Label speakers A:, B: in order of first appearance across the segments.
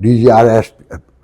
A: DGR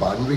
A: 92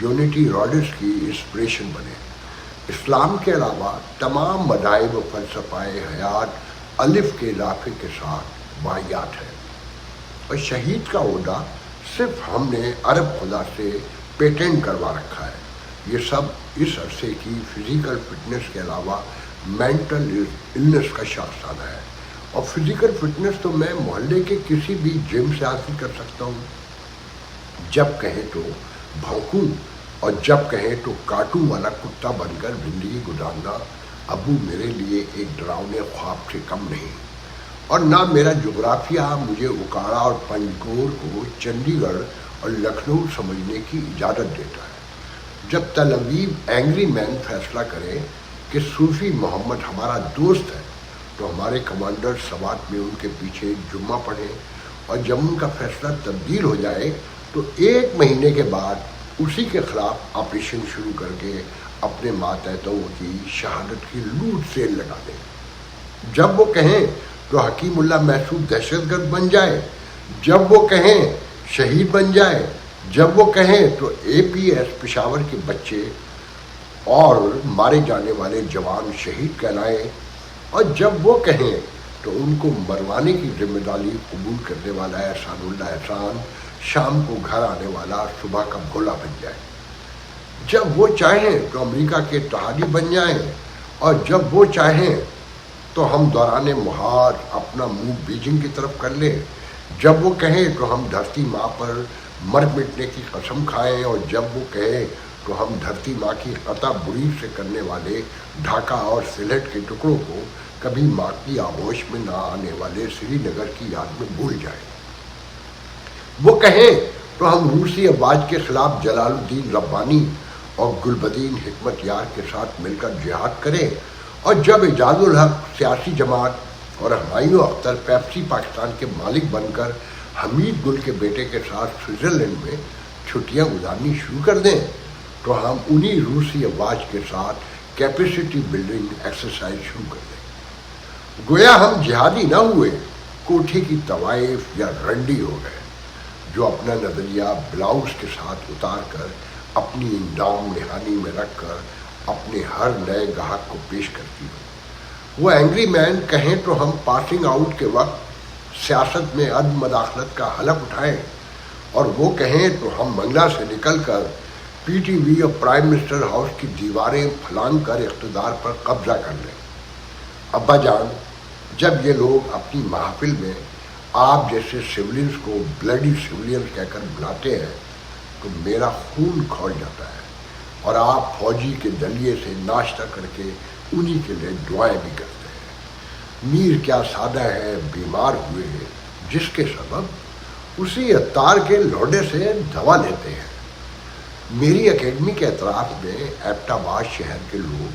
A: unity رالس کی inspiration بنے۔ اسلام کے علاوہ تمام مذاہب و فلسفہ حیات الف کے اضافے کے ساتھ واحیات ہے، اور شہید کا عہدہ صرف ہم نے عرب خدا سے پیٹنٹ کروا رکھا ہے۔ یہ سب اس عرصے کی فزیکل فٹنس کے علاوہ مینٹل النس کا شاخسانہ ہے، اور فزیکل فٹنس تو میں محلے کے کسی بھی جم سے حاصل کر سکتا ہوں۔ جب کہیں تو بھونکوں اور جب کہیں تو کاٹوں والا کتا بن کر زندگی گزارنا ابو میرے لیے ایک ڈراؤنے خواب سے کم نہیں، اور نہ میرا جغرافیہ مجھے اکاڑا اور پنجگور کو چنڈی گڑھ اور لکھنؤ سمجھنے کی اجازت دیتا ہے۔ جب تل ابیب اینگری مین فیصلہ کرے کہ صوفی محمد ہمارا دوست ہے، تو ہمارے کمانڈر سوات میں ان کے پیچھے جمعہ پڑھیں، اور جب ان کا فیصلہ تبدیل ہو جائے تو 1 مہینے کے بعد اسی کے خلاف آپریشن شروع کر کے اپنے ماتحتوں کی شہادت کی لوٹ سیل لگا دیں۔ جب وہ کہیں تو حکیم اللہ محسود دہشت گرد بن جائے، جب وہ کہیں شہید بن جائے، جب وہ کہیں تو اے پی ایس پشاور کے بچے اور مارے جانے والے جوان شہید کہلائیں، اور جب وہ کہیں تو ان کو مروانے کی ذمہ داری قبول کرنے والا احسان اللہ احسان شام کو گھر آنے والا صبح کا بھولا بن جائے۔ جب وہ چاہیں تو امریکہ کے اتحادی بن جائیں، اور جب وہ چاہیں تو ہم دوران محاذ اپنا منہ بیجنگ کی طرف کر لیں، جب وہ کہیں تو ہم دھرتی ماں پر مر مٹنے کی قسم کھائیں، اور جب وہ کہیں تو ہم دھرتی ماں کی قطع بری سے کرنے والے ڈھاکہ اور سلہٹ کے ٹکڑوں کو کبھی ماں کی آغوش میں نہ آنے والے سری نگر کی یاد میں بھول جائیں۔ وہ کہیں تو ہم روسی افواج کے خلاف جلال الدین ربانی اور گلبدین حکمت یار کے ساتھ مل کر جہاد کریں، اور جب اعجاز الحق سیاسی جماعت اور ہمایوں اختر پیپسی پاکستان کے مالک بن کر حمید گل کے بیٹے کے ساتھ سوئٹزرلینڈ میں چھٹیاں گزارنی شروع کر دیں، تو ہم انہی روسی افواج کے ساتھ کیپیسٹی بلڈنگ ایکسرسائز شروع کر دیں۔ گویا ہم جہادی نہ ہوئے، کوٹھی کی طوائف یا رنڈی ہو گئے، جو اپنا نظریہ بلاؤز کے ساتھ اتار کر اپنی اندام نہانی میں رکھ کر اپنے ہر نئے گاہک کو پیش کرتی ہو۔ وہ اینگری مین کہیں تو ہم پاسنگ آؤٹ کے وقت سیاست میں عدم مداخلت کا حلف اٹھائیں، اور وہ کہیں تو ہم منگلہ سے نکل کر پی ٹی وی اور پرائم منسٹر ہاؤس کی دیواریں پھلانگ کر اقتدار پر قبضہ کر لیں۔ ابا جان، جب یہ لوگ اپنی محافل میں آپ جیسے سولینز کو بلڈی سولینز کہہ کر بلاتے ہیں تو میرا خون کھول جاتا ہے، اور آپ فوجی کے دلیے سے ناشتہ کر کے انہی کے لیے دعائیں بھی کرتے ہیں۔ میر کیا سادہ ہے بیمار ہوئے جس کے سبب اسی عطار کے لوڈے سے دوا لیتے ہیں۔ میری اکیڈمی کے اطراف میں ایبٹ آباد شہر کے لوگ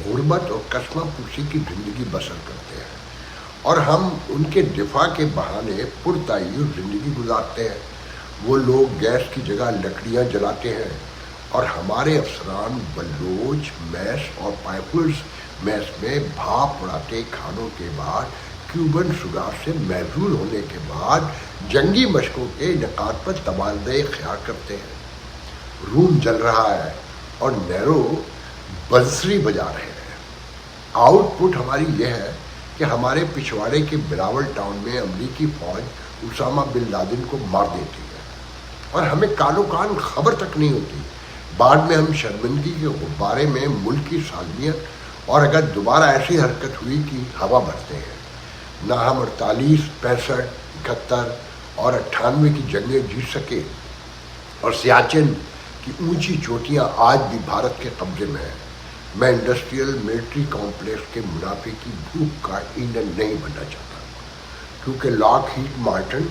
A: غربت اور کسمہ پوشی کی زندگی بسر کرتے ہیں، اور ہم ان کے دفاع کے بہانے پرتعیش زندگی گزارتے ہیں۔ وہ لوگ گیس کی جگہ لکڑیاں جلاتے ہیں، اور ہمارے افسران بلوچ میس اور پائپلز میس میں بھاپ اڑاتے کھانوں کے بعد کیوبن شگار سے محظوظ ہونے کے بعد جنگی مشقوں کے انعقاد پر تبادلۂ خیال کرتے ہیں۔ روم جل رہا ہے اور نیرو بنسری بجا رہے ہیں۔ آؤٹ پٹ ہماری یہ ہے کہ ہمارے پچھواڑے کے بلاول ٹاؤن میں امریکی فوج اسامہ بن لادن کو مار دیتی ہے، اور ہمیں کالو کان خبر تک نہیں ہوتی۔ بعد میں ہم شرمندگی کے غبارے میں ملک کی سالمیت اور اگر دوبارہ ایسی حرکت ہوئی کی ہوا بھرتے ہیں۔ نہ ہم 48، 65، 71 اور 98 کی جنگیں جیت سکے، اور سیاچن کی اونچی چوٹیاں آج بھی بھارت کے قبضے میں ہیں۔ میں انڈسٹریل ملٹری کمپلیکس کے منافع کی بھوک کا ایندھن نہیں بننا چاہتا، کیونکہ لاک ہیٹ مارٹن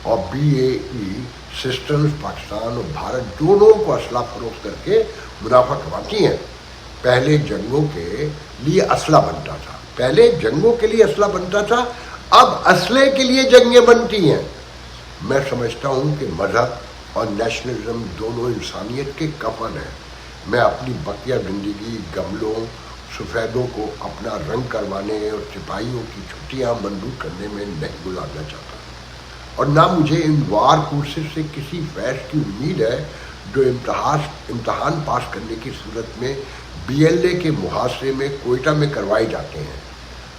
A: اور BAE سسٹمز پاکستان اور بھارت دونوں کو اسلحہ فروخت کر کے منافع کماتی ہیں۔ پہلے جنگوں کے لیے اسلحہ بنتا تھا، اب اسلحے کے لیے جنگیں بنتی ہیں۔ میں سمجھتا ہوں کہ مذہب اور نیشنلزم دونوں انسانیت کے کفن ہیں۔ میں اپنی بقیہ زندگی گملوں سفیدوں کو اپنا رنگ کروانے اور سپاہیوں کی چھٹیاں منظور کرنے میں نہیں گزارنا چاہتا، اور نہ مجھے ان وار کورسز سے کسی فیض کی امید ہے جو امتحان پاس کرنے کی صورت میں BLA کے محاصرے میں کوئٹہ میں کروائے جاتے ہیں.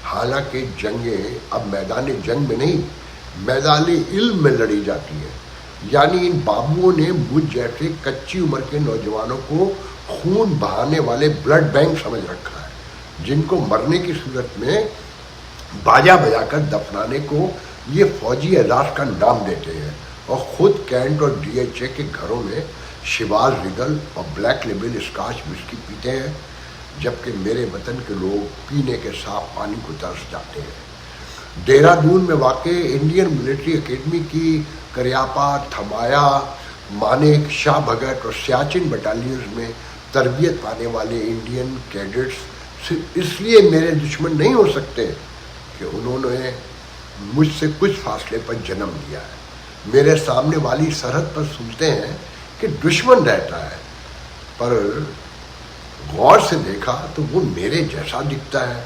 A: حالانکہ جنگیں اب میدان جنگ میں نہیں میدان علم میں لڑی جاتی ہیں. یعنی ان بابوؤں نے مجھ جیسے کچی عمر کے نوجوانوں کو خون بہانے والے بلڈ بینک سمجھ رکھا ہے جن کو مرنے کی صورت میں باجا بجا کر دفنانے کو یہ فوجی اعزاز کا نام دیتے ہیں اور خود کینٹ اور DHA کے گھروں میں شیواز ریگل اور بلیک لیبل اسکاچ وسکی پیتے ہیں جبکہ میرے وطن کے لوگ پینے کے صاف پانی کو ترس جاتے ہیں. دہرادون میں واقع انڈین ملٹری اکیڈمی کی کریاپا، تھمایا، مانیک، شاہ بھگت اور سیاچن بٹالینز میں تربیت پانے والے انڈین کیڈٹس صرف اس لیے میرے دشمن نہیں ہو سکتے کہ انہوں نے مجھ سے کچھ فاصلے پر جنم لیا ہے. میرے سامنے والی سرحد پر سنتے ہیں کہ دشمن رہتا ہے پر غور سے دیکھا تو وہ میرے جیسا دکھتا ہے.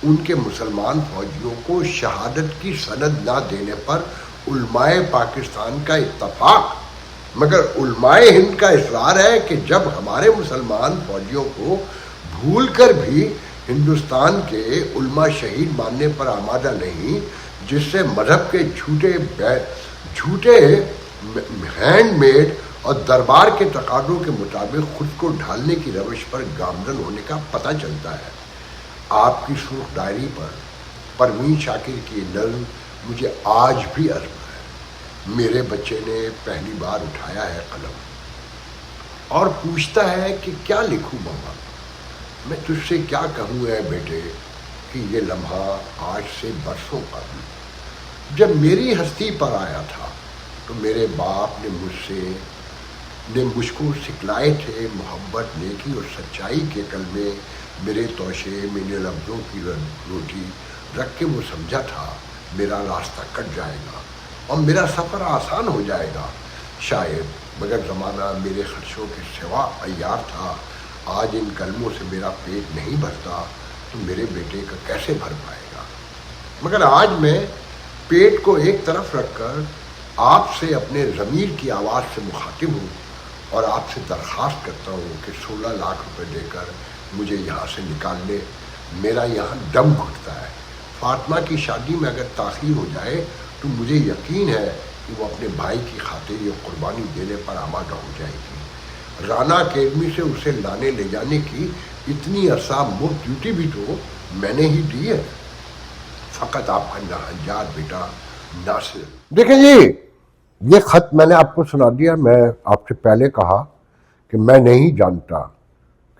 A: ان کے مسلمان فوجیوں کو شہادت کی سند نہ دینے پر علماء پاکستان کا اتفاق مگر علماء ہند کا اصرار ہے کہ جب ہمارے مسلمان فوجیوں کو بھول کر بھی ہندوستان کے علماء شہید ماننے پر آمادہ نہیں جس سے مذہب کے جھوٹے ہینڈ میڈ اور دربار کے تقاضوں کے مطابق خود کو ڈھالنے کی روش پر گامزن ہونے کا پتہ چلتا ہے. آپ کی سرخ ڈائری پر پروین شاکر کی نظم مجھے آج بھی عزم ہے. میرے بچے نے پہلی بار اٹھایا ہے قلم اور پوچھتا ہے کہ کیا لکھوں ماما. میں تجھ سے کیا کہوں اے بیٹے کہ یہ لمحہ آج سے برسوں قبل جب میری ہستی پر آیا تھا تو میرے باپ نے مجھ کو سکھلائے تھے محبت، نیکی اور سچائی کے کلمے. میرے توشے میں نے لفظوں کی روٹی رکھ کے وہ سمجھا تھا میرا راستہ کٹ جائے گا اور میرا سفر آسان ہو جائے گا. شاید مگر زمانہ میرے خدشوں کے سوا عیار تھا. آج ان کلموں سے میرا پیٹ نہیں بھرتا تو میرے بیٹے کا کیسے بھر پائے گا. مگر آج میں پیٹ کو ایک طرف رکھ کر آپ سے اپنے ضمیر کی آواز سے مخاطب ہوں اور آپ سے درخواست کرتا ہوں کہ 16 لاکھ روپے دے کر مجھے یہاں سے نکال لے. میرا یہاں دم گھٹتا ہے. فاطمہ کی شادی میں اگر تاخیر ہو جائے تو مجھے یقین ہے کہ وہ اپنے بھائی کی خاطر یہ قربانی دینے پر آمادہ ہو جائے گی. رانا اکیڈمی سے اسے لانے لے جانے کی اتنی عرصہ مفت ڈیوٹی بھی تو میں نے ہی دی ہے. فقط آپ کا نہنجار بیٹا ناصر. دیکھیں جی یہ خط میں نے آپ کو سنا دیا. میں آپ سے پہلے کہا کہ میں نہیں جانتا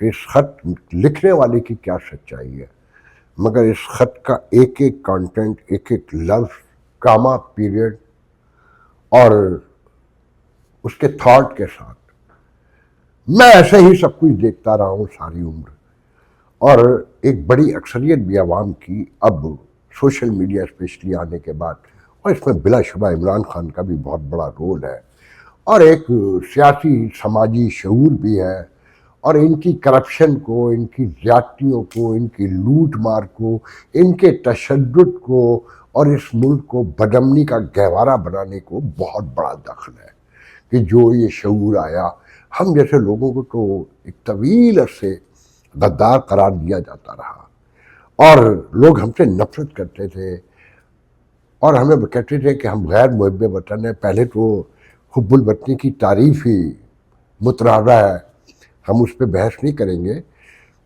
A: کہ اس خط لکھنے والے کی کیا سچائی ہے مگر اس خط کا ایک ایک کانٹینٹ، ایک ایک لفظ، کاما، پیریڈ اور اس کے تھاٹ کے ساتھ میں ایسے ہی سب کچھ دیکھتا رہا ہوں ساری عمر. اور ایک بڑی اکثریت بھی عوام کی اب سوشل میڈیا اسپیشلی آنے کے بعد، اور اس میں بلا شبہ عمران خان کا بھی بہت بڑا رول ہے اور ایک سیاسی سماجی شعور بھی ہے، اور ان کی کرپشن کو، ان کی زیادتیوں کو، ان کی لوٹ مار کو، ان کے تشدد کو اور اس ملک کو بدامنی کا گہوارہ بنانے کو بہت بڑا دخل ہے کہ جو یہ شعور آیا. ہم جیسے لوگوں کو تو ایک طویل عرصے غدار قرار دیا جاتا رہا اور لوگ ہم سے نفرت کرتے تھے اور ہمیں کہتے تھے کہ ہم غیر محب وطن ہیں. پہلے تو حب الوطنی کی تعریف ہی متنازع ہے، ہم اس پہ بحث نہیں کریں گے.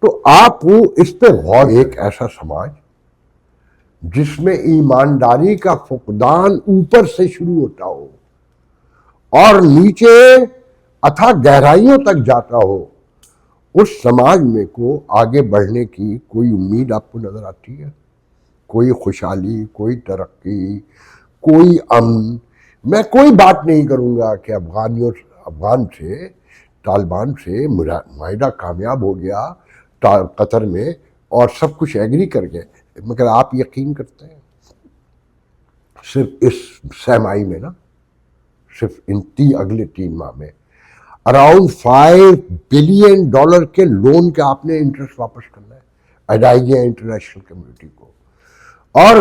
A: تو آپ اس پہ غور، ایک ایسا سماج جس میں ایمانداری کا فقدان اوپر سے شروع ہوتا ہو اور نیچے اتھا گہرائیوں تک جاتا ہو، اس سماج میں کو آگے بڑھنے کی کوئی امید آپ کو نظر آتی ہے؟ کوئی خوشحالی، کوئی ترقی، کوئی امن؟ میں کوئی بات نہیں کروں گا کہ افغان سے، طالبان سے معاہدہ کامیاب ہو گیا قطر میں اور سب کچھ ایگری کر گئے، مگر آپ یقین کرتے ہیں صرف اس سہ-ماہی میں نا، صرف ان اگلے 3 ماہ میں اراؤنڈ $5 بلین کے لون کے آپ نے انٹرسٹ واپس کرنا ہے ادائیگیاں انٹرنیشنل کمیونٹی کو. اور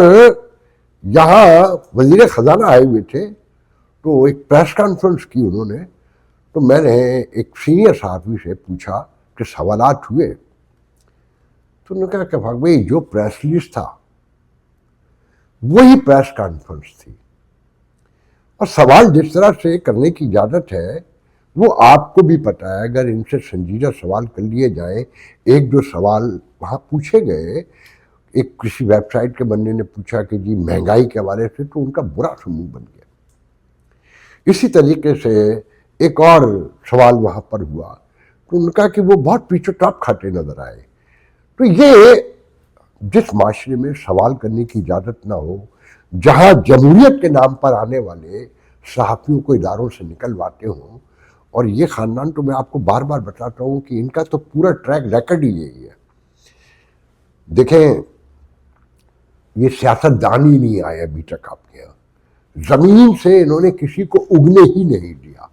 A: یہاں وزیر خزانہ آئے ہوئے تھے تو ایک پریس کانفرنس کی انہوں نے، تو میں نے ایک سینئر صحافی سے پوچھا کہ سوالات ہوئے؟ تو انہوں نے کہا کہ بھائی بھائی جو پریس ریلیز تھا وہی پریس کانفرنس تھی، اور سوال جس طرح سے کرنے کی اجازت ہے وہ آپ کو بھی پتہ ہے، اگر ان سے سنجیدہ سوال کر لیے جائیں. ایک جو سوال وہاں پوچھے گئے، ایک کسی ویب سائٹ کے بندے نے پوچھا کہ جی مہنگائی کے حوالے سے، تو ان کا برا سا منہ بن گیا. اسی طریقے سے ایک اور سوال وہاں پر ہوا تو ان کا کہ وہ بہت پیچھے ٹاپ کھاتے نظر آئے. تو یہ جس معاشرے میں سوال کرنے کی اجازت نہ ہو، جہاں جمہوریت کے نام پر آنے والے صحافیوں کو اداروں سے نکلواتے ہوں، اور یہ خاندان تو میں آپ کو بار بار بتاتا ہوں کہ ان کا تو پورا ٹریک ریکارڈ ہی یہی ہے. دیکھیں، یہ سیاست دان ہی نہیں آئے ابھی تک آپ کے یہاں، زمین سے انہوں نے کسی کو اگنے ہی نہیں دیا.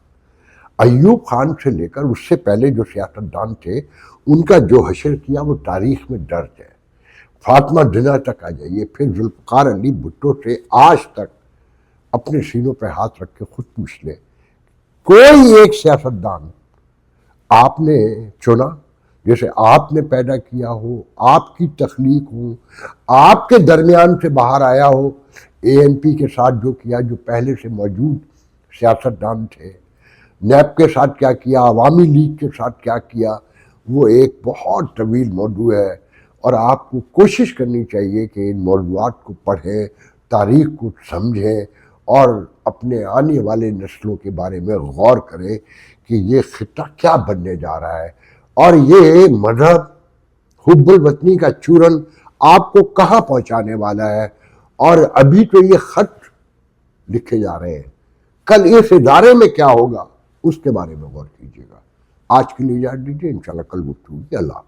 A: ایوب خان سے لے کر اس سے پہلے جو سیاست دان تھے، ان کا جو حشر کیا وہ تاریخ میں درج ہے. فاطمہ جناح تک آ جائیے، پھر ذوالفقار علی بھٹو سے آج تک اپنے سینوں پہ ہاتھ رکھ کے خود پوچھ لیں، کوئی ایک سیاستدان آپ نے چنا جیسے آپ نے پیدا کیا ہو، آپ کی تخلیق ہو، آپ کے درمیان سے باہر آیا ہو، اے این پی کے ساتھ جو کیا، جو پہلے سے موجود سیاستدان تھے، نیب کے ساتھ کیا کیا، عوامی لیگ کے ساتھ کیا کیا، وہ ایک بہت طویل موضوع ہے. اور آپ کو کوشش کرنی چاہیے کہ ان موضوعات کو پڑھیں، تاریخ کو سمجھیں، اور اپنے آنے والے نسلوں کے بارے میں غور کریں کہ یہ خطہ کیا بننے جا رہا ہے، اور یہ مذہب حب الوطنی کا چورن آپ کو کہاں پہنچانے والا ہے. اور ابھی تو یہ خط لکھے جا رہے ہیں، کل اس ادارے میں کیا ہوگا اس کے بارے میں غور کیجیے گا. آج کے لیے اجازت دیجیے، انشاءاللہ کل گفتگو ہوگی. اللہ